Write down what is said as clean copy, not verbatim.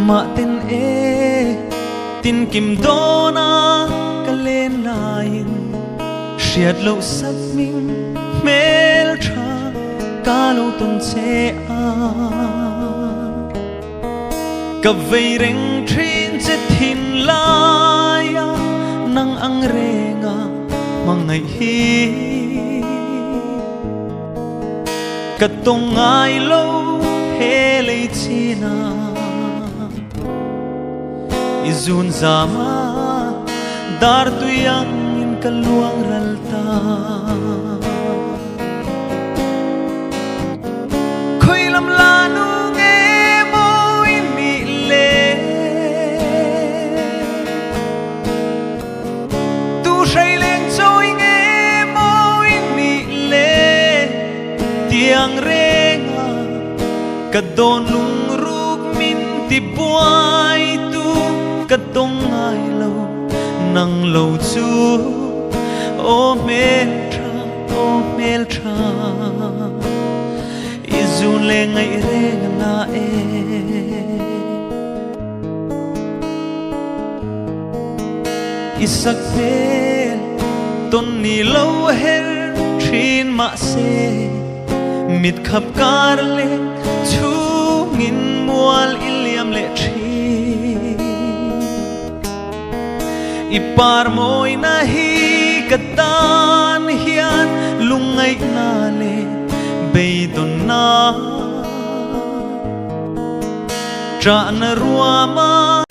ma ten e tin kim dona ka len lain shiat lo sak ming hmeltha ka lo ton che a ka vei reng thin che thin laya nang ang renga mangai hi ka tong ai lo he lei china izun zama dar tu yang in kaluang ralta khoi lam la nu nge mo in mi le tu shai leng choi nge mo in mi le tiang renga ka don lung ruk min ti buai tu ka tong ai lo nang lo chu o hmeltha izun le ngai re la e isak pel ton ni lo her thin ma se mit khap kar le chu ngin mual iliam le thi ipar moi na hi katan hian lungai na le beidon na tra na ruama